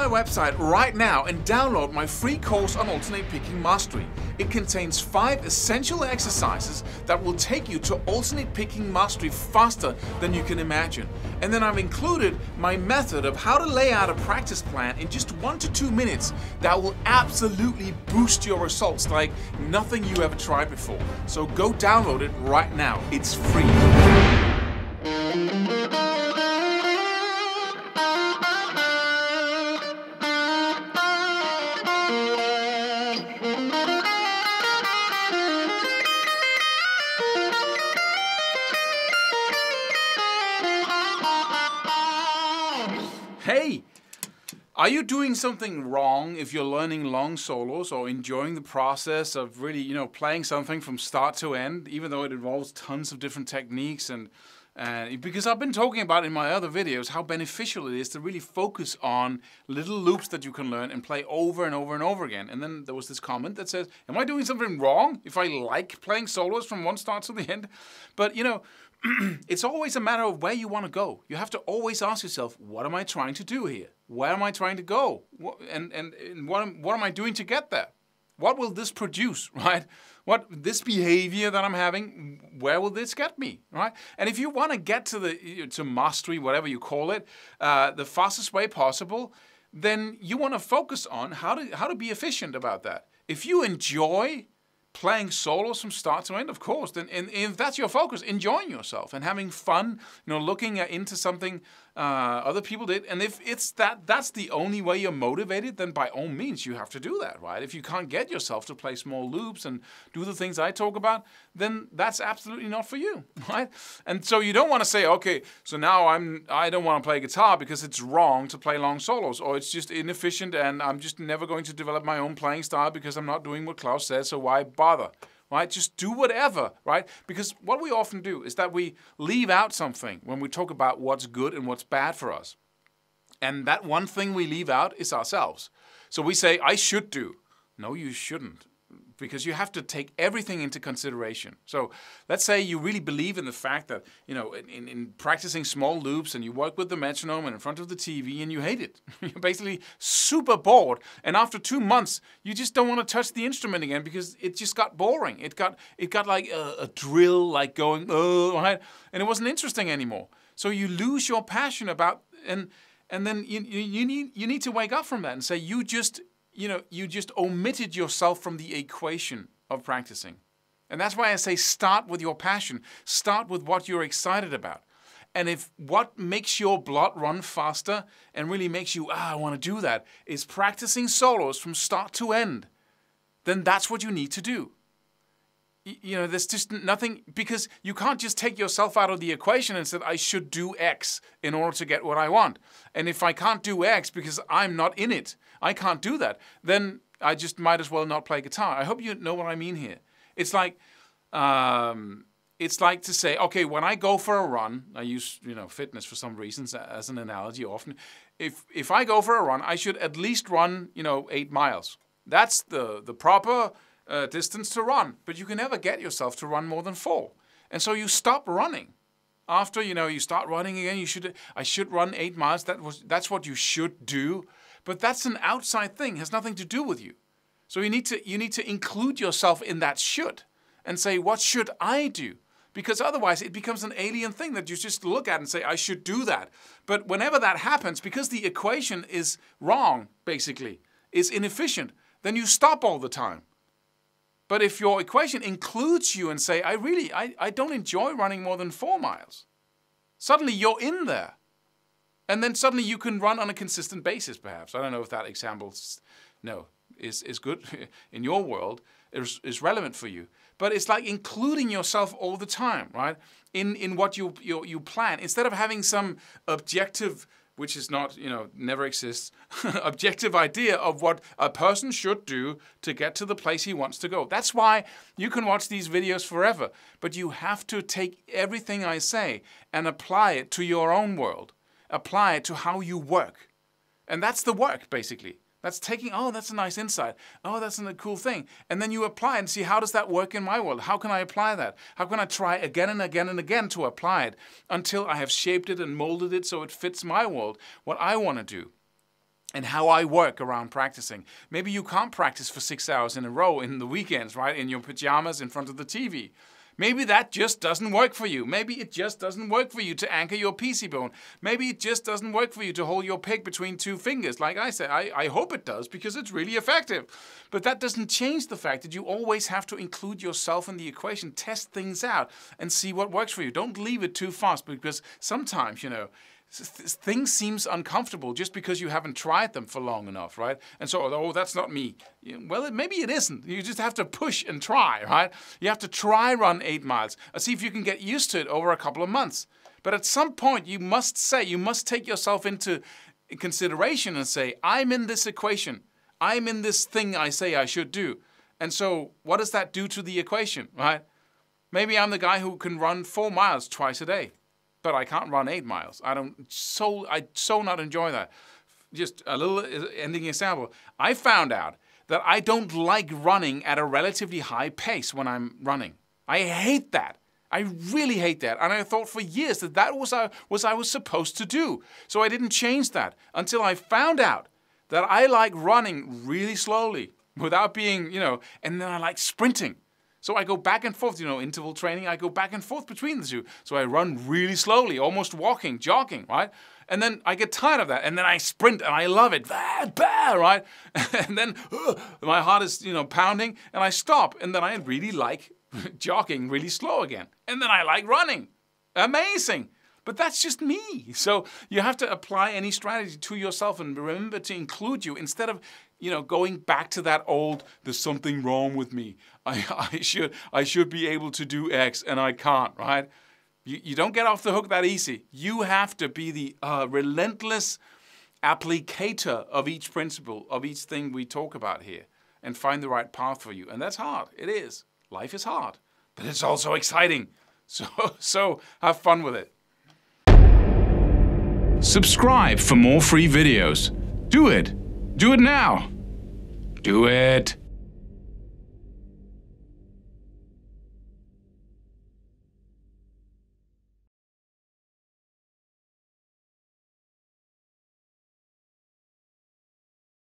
my website right now and download my free course on alternate picking mastery. It contains 5 essential exercises that will take you to alternate picking mastery faster than you can imagine. And then I've included my method of how to lay out a practice plan in just 1 to 2 minutes that will absolutely boost your results like nothing you ever tried before. So go download it right now. It's free. Hey, are you doing something wrong if you're learning long solos or enjoying the process of really, playing something from start to end, even though it involves tons of different techniques and because I've been talking about in my other videos how beneficial it is to really focus on little loops that you can learn and play over and over and over again. And then there was this comment that says, am I doing something wrong if I like playing solos from one start to the end? But it's always a matter of where you want to go. You have to always ask yourself, what am I trying to do here? Where am I trying to go? And what am I doing to get there? What will this produce, right? This behavior that I'm having, where will this get me, right? And if you want to get to mastery, whatever you call it, the fastest way possible, then you want to focus on how to be efficient about that. If you enjoy playing solos from start to end, of course, then and if that's your focus, enjoying yourself and having fun, looking into something other people did, and if it's that's the only way you're motivated, then by all means you have to do that, right? If you can't get yourself to play small loops and do the things I talk about, then that's absolutely not for you, right? And so you don't want to say, okay, so now I don't want to play guitar because it's wrong to play long solos, or it's just inefficient and I'm just never going to develop my own playing style because I'm not doing what Claus says, so why bother? Right? Just do whatever, right? Because what we often do is that we leave out something when we talk about what's good and what's bad for us. And that one thing we leave out is ourselves. So we say, I should do. No, you shouldn't. Because you have to take everything into consideration. So let's say you really believe in the fact that, in practicing small loops and you work with the metronome and in front of the TV and you hate it. You're basically super bored. And after 2 months, you just don't want to touch the instrument again because it just got boring. It got like a drill, like going, oh, right? And it wasn't interesting anymore. So you lose your passion about, and then you need to wake up from that and say, you just omitted yourself from the equation of practicing. And that's why I say start with your passion. Start with what you're excited about. And if what makes your blood run faster and really makes you, I want to do that, is practicing solos from start to end, then that's what you need to do. There's just nothing, because you can't just take yourself out of the equation and say, I should do X in order to get what I want. And if I can't do X because I'm not in it, I can't do that, then I just might as well not play guitar. I hope you know what I mean here. It's like to say, okay, when I go for a run, I use fitness for some reasons as an analogy often. If I go for a run, I should at least run 8 miles. That's the proper distance to run, but you can never get yourself to run more than 4. And so you stop running. After you start running again, I should run 8 miles. That's what you should do. But that's an outside thing, it has nothing to do with you. So you need to include yourself in that should and say, what should I do? Because otherwise it becomes an alien thing that you just look at and say, I should do that. But whenever that happens, because the equation is wrong, basically, is inefficient, then you stop all the time. But if your equation includes you and say, I don't enjoy running more than 4 miles, suddenly you're in there. And then suddenly you can run on a consistent basis, perhaps. I don't know if that example is good in your world, is relevant for you. But it's like including yourself all the time, right? In what you plan. Instead of having some objective, which is not, never exists, objective idea of what a person should do to get to the place he wants to go. That's why you can watch these videos forever. But you have to take everything I say and apply it to your own world. Apply it to how you work. And that's the work, basically. That's taking, that's a nice insight. That's a cool thing. And then you apply and see, how does that work in my world? How can I apply that? How can I try again and again and again to apply it until I have shaped it and molded it so it fits my world, what I want to do? and how I work around practicing. Maybe you can't practice for 6 hours in a row in the weekends, right? In your pajamas in front of the TV. Maybe that just doesn't work for you. Maybe it just doesn't work for you to anchor your PC bone. Maybe it just doesn't work for you to hold your pick between two fingers. Like I said, I hope it does because it's really effective. But that doesn't change the fact that you always have to include yourself in the equation, test things out, and see what works for you. Don't leave it too fast because sometimes, things seems uncomfortable just because you haven't tried them for long enough, right? And so, oh, that's not me. Well, maybe it isn't. You just have to push and try, right? You have to try run 8 miles and see if you can get used to it over a couple of months. But at some point, you must take yourself into consideration and say, I'm in this equation. I'm in this thing I say I should do. And so what does that do to the equation, right? Maybe I'm the guy who can run 4 miles twice a day. But I can't run 8 miles. I so not enjoy that. Just a little ending example. I found out that I don't like running at a relatively high pace when I'm running. I hate that. I really hate that. And I thought for years that was I was supposed to do. So I didn't change that until I found out that I like running really slowly without being, and then I like sprinting. So I go back and forth, interval training, I go back and forth between the two. So I run really slowly, almost walking, jogging, right? And then I get tired of that, and then I sprint, and I love it, right? And then my heart is, pounding, and I stop, and then I really like jogging really slow again. And then I like running. Amazing. But that's just me. So you have to apply any strategy to yourself and remember to include you instead of, going back to that old, there's something wrong with me. I should be able to do X and I can't, right? You don't get off the hook that easy. You have to be the relentless applicator of each principle, of each thing we talk about here and find the right path for you. And that's hard. It is. Life is hard, but it's also exciting. So have fun with it. Subscribe for more free videos. Do it. Do it now. Do it.